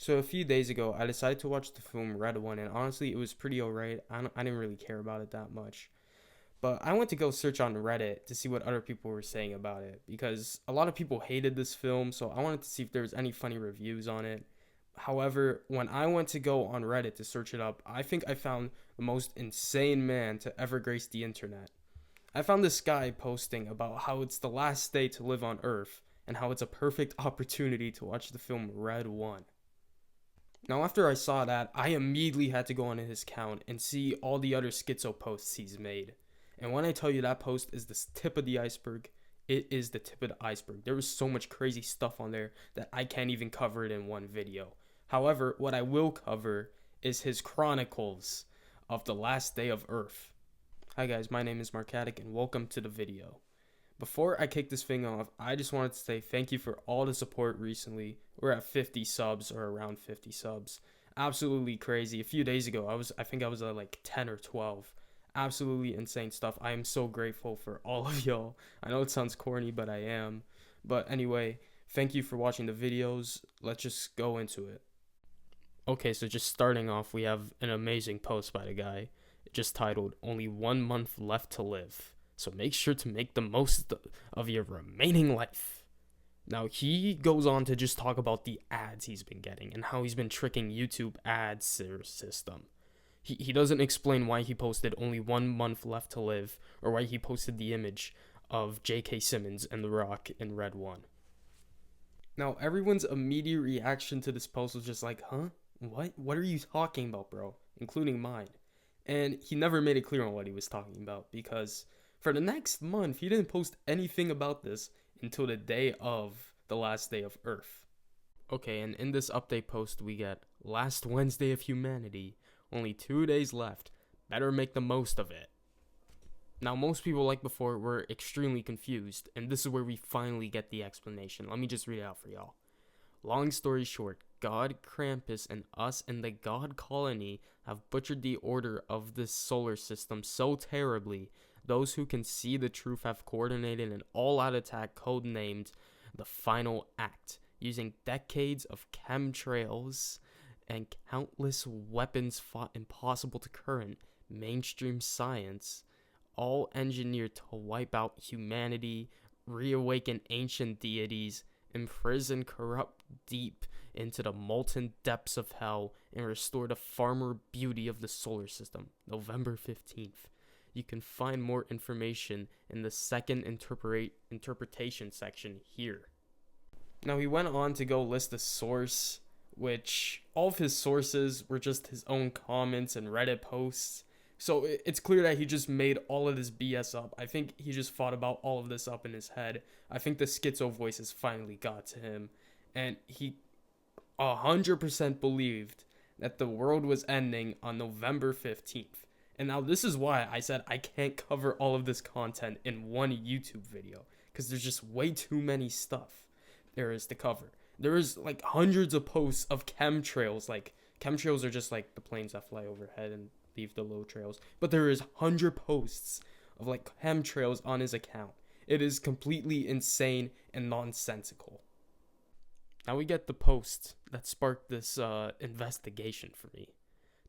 So a few days ago, I decided to watch the film Red One, and honestly, it was pretty alright. I didn't really care about it that much. But I went to go search on Reddit to see what other people were saying about it because a lot of people hated this film, so I wanted to see if there was any funny reviews on it. However, when I went to go on Reddit to search it up, I think I found the most insane man to ever grace the internet. I found this guy posting about how it's the last day to live on Earth and how it's a perfect opportunity to watch the film Red One. Now, after I saw that, I immediately had to go on his account and see all the other schizo posts he's made. And when I tell you that post is the tip of the iceberg, it is the tip of the iceberg. There was so much crazy stuff on there that I can't even cover it in one video. However, what I will cover is his chronicles of the last day of Earth. Hi guys, my name is Markatic and welcome to the video. Before I kick this thing off, I just wanted to say thank you for all the support recently. We're at 50 subs or around 50 subs. Absolutely crazy. A few days ago, I think I was at like 10 or 12. Absolutely insane stuff. I am so grateful for all of y'all. I know it sounds corny, but I am. But anyway, thank you for watching the videos. Let's just go into it. Okay, so just starting off, we have an amazing post by the guy, just titled, "Only 1 month left to live. So make sure to make the most of your remaining life." Now, he goes on to just talk about the ads he's been getting and how he's been tricking YouTube ad system. He doesn't explain why he posted only 1 month left to live or why he posted the image of J.K. Simmons and The Rock in Red One. Now, everyone's immediate reaction to this post was just like, huh? What? What are you talking about, bro? Including mine. And he never made it clear on what he was talking about because for the next month, he didn't post anything about this until the day of the last day of Earth. Okay, and in this update post, we get last Wednesday of humanity. Only 2 days left. Better make the most of it. Now, most people, like before, were extremely confused, and this is where we finally get the explanation. Let me just read it out for y'all. Long story short, God Krampus and us in the God colony have butchered the order of this solar system so terribly. Those who can see the truth have coordinated an all-out attack codenamed the Final Act, using decades of chemtrails and countless weapons fought impossible to current mainstream science, all engineered to wipe out humanity, reawaken ancient deities, imprison corrupt deep into the molten depths of hell, and restore the farmer beauty of the solar system. November 15th. You can find more information in the second interpretation section here. Now, he went on to go list the source, which all of his sources were just his own comments and Reddit posts. So it's clear that he just made all of this BS up. I think he just thought about all of this up in his head. I think the schizo voices finally got to him. And he 100% believed that the world was ending on November 15th. And now this is why I said I can't cover all of this content in one YouTube video. Because there's just way too many stuff there is to cover. There is like hundreds of posts of chemtrails. Like chemtrails are just like the planes that fly overhead and leave the low trails. But there is 100 posts of like chemtrails on his account. It is completely insane and nonsensical. Now we get the post that sparked this investigation for me.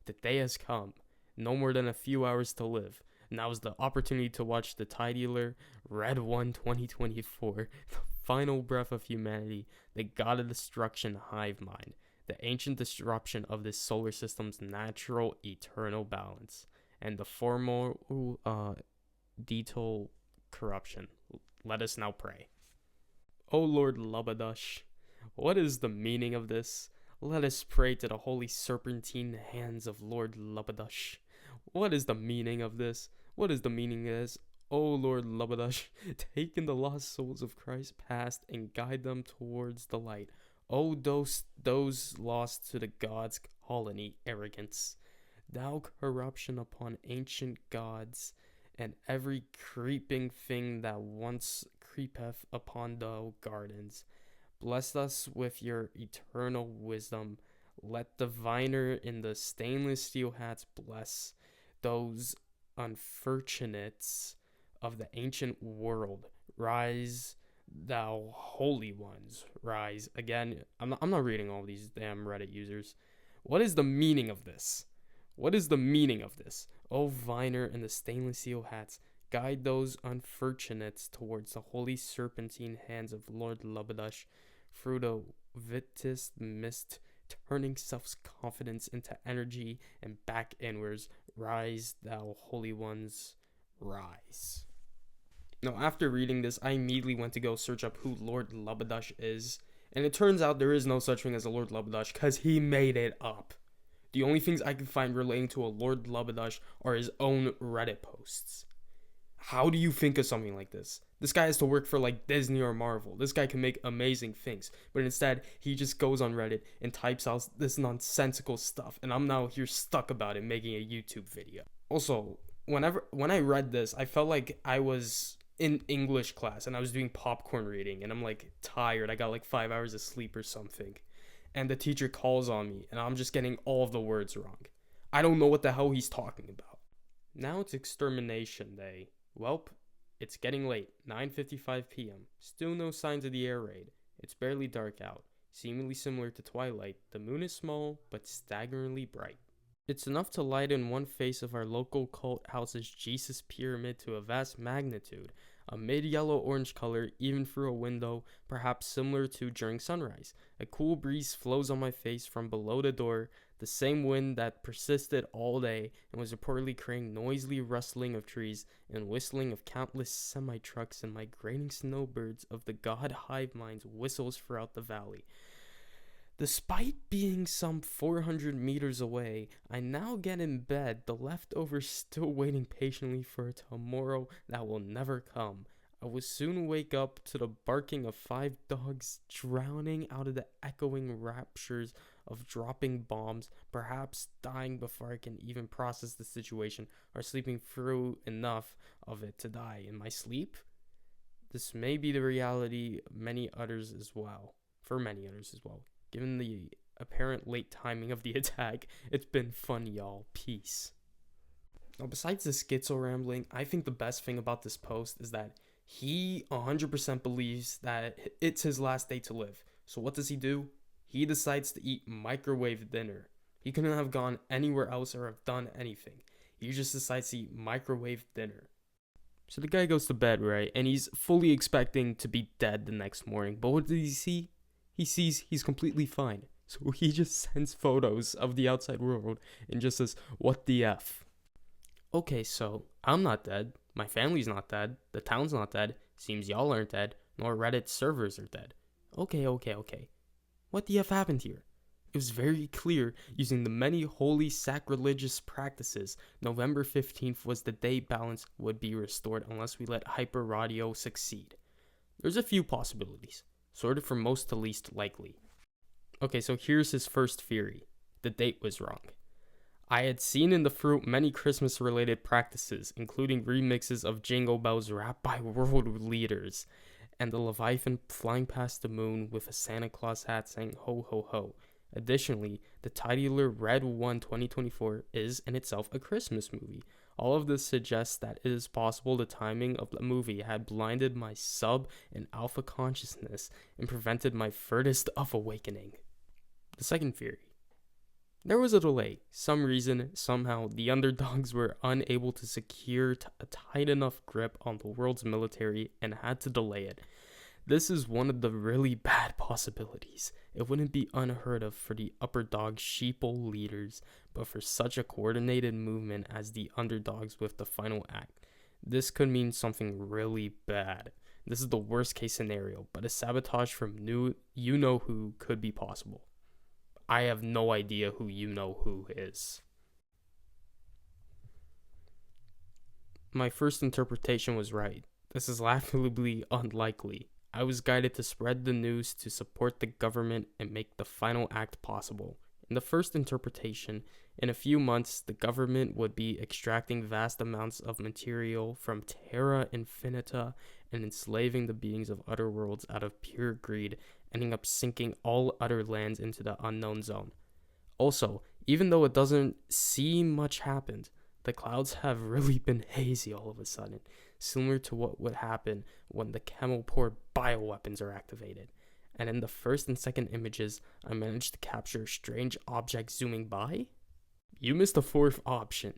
The day has come. No more than a few hours to live. Now is the opportunity to watch the titular Red One 2024, the final breath of humanity, the god of destruction hive mind, the ancient disruption of this solar system's natural eternal balance, and the formal detail corruption. Let us now pray. O Lord Labadash, what is the meaning of this? Let us pray to the holy serpentine hands of Lord Labadash. What is the meaning of this? What is the meaning of this? O Lord Labadash, take in the lost souls of Christ past and guide them towards the light. O those lost to the God's colony arrogance, thou corruption upon ancient gods, and every creeping thing that once creepeth upon the gardens. Bless us with your eternal wisdom. Let the viner in the stainless steel hats bless those unfortunates of the ancient world. Rise thou holy ones, rise. Again, I'm not reading all these damn Reddit users. What is the meaning of this? What is the meaning of this? Oh, Viner and the stainless steel hats, guide those unfortunates towards the holy serpentine hands of Lord Lubadash, through the vitous mist, turning self's confidence into energy and back inwards. Rise, thou holy ones, rise. Now, after reading this, I immediately went to go search up who Lord Lubadash is, and it turns out there is no such thing as a Lord Lubadash because he made it up. The only things I can find relating to a Lord Lubadash are his own Reddit posts. How do you think of something like this? This guy has to work for like Disney or Marvel. This guy can make amazing things, but instead he just goes on Reddit and types out this nonsensical stuff, and I'm now here stuck about it making a YouTube video. Also, when I read this, I felt like I was in English class and I was doing popcorn reading, and I'm like tired. I got like 5 hours of sleep or something, and the teacher calls on me and I'm just getting all of the words wrong. I don't know what the hell he's talking about. Now it's extermination day. Welp, it's getting late, 9:55 p.m. Still no signs of the air raid. It's barely dark out. Seemingly similar to twilight, the moon is small but staggeringly bright. It's enough to lighten one face of our local cult house's Jesus pyramid to a vast magnitude, a mid-yellow-orange color even through a window, perhaps similar to during sunrise. A cool breeze flows on my face from below the door, the same wind that persisted all day and was reportedly creating noisily rustling of trees and whistling of countless semi-trucks and migrating snowbirds of the god hive minds whistles throughout the valley. Despite being some 400 meters away, I now get in bed, the leftovers still waiting patiently for a tomorrow that will never come. I will soon wake up to the barking of 5 dogs drowning out of the echoing raptures of dropping bombs, perhaps dying before I can even process the situation, or sleeping through enough of it to die in my sleep. This may be the reality for many others as well. Given the apparent late timing of the attack, it's been fun, y'all. Peace. Now, besides the schizo rambling, I think the best thing about this post is that he 100% believes that it's his last day to live. So what does he do? He decides to eat microwave dinner. He couldn't have gone anywhere else or have done anything. He just decides to eat microwave dinner. So the guy goes to bed, right? And he's fully expecting to be dead the next morning. But what does he see? He sees he's completely fine. So he just sends photos of the outside world and just says, what the F? Okay, so I'm not dead. My family's not dead. The town's not dead. Seems y'all aren't dead. Nor Reddit servers are dead. Okay. What the F happened here? It was very clear, using the many holy sacrilegious practices, November 15th was the day balance would be restored unless we let hyper radio succeed. There's a few possibilities, sorted from most to least likely. Okay, so here's his first theory. The date was wrong. I had seen in the fruit many Christmas-related practices, including remixes of Jingle Bells rapped by world leaders, and the Leviathan flying past the moon with a Santa Claus hat saying ho ho ho. Additionally, the titular Red 1 2024 is in itself a Christmas movie. All of this suggests that it is possible the timing of the movie had blinded my sub and alpha consciousness and prevented my furthest of awakening. The second theory. There was a delay. Some reason, somehow, the underdogs were unable to secure a tight enough grip on the world's military and had to delay it. This is one of the really bad possibilities. It wouldn't be unheard of for the upper dog sheeple leaders, but for such a coordinated movement as the underdogs with the final act, this could mean something really bad. This is the worst case scenario, but a sabotage from you-know-who could be possible. I have no idea who you-know-who is. My first interpretation was right. This is laughably unlikely. I was guided to spread the news to support the government and make the final act possible. In the first interpretation, in a few months, the government would be extracting vast amounts of material from Terra Infinita and enslaving the beings of other worlds out of pure greed, ending up sinking all other lands into the unknown zone. Also, even though it doesn't seem much happened, the clouds have really been hazy all of a sudden. similar to what would happen when the chemical-powered bioweapons are activated. And in the first and second images, I managed to capture a strange object zooming by? You missed the fourth option.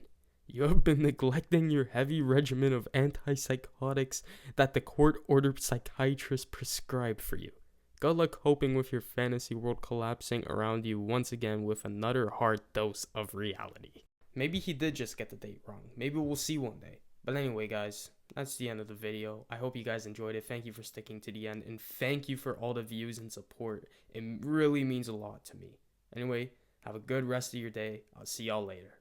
You have been neglecting your heavy regimen of antipsychotics that the court-ordered psychiatrist prescribed for you. Good luck coping with your fantasy world collapsing around you once again with another hard dose of reality. Maybe he did just get the date wrong. Maybe we'll see one day. But anyway, guys, that's the end of the video. I hope you guys enjoyed it. Thank you for sticking to the end, and thank you for all the views and support. It really means a lot to me. Anyway, have a good rest of your day. I'll see y'all later.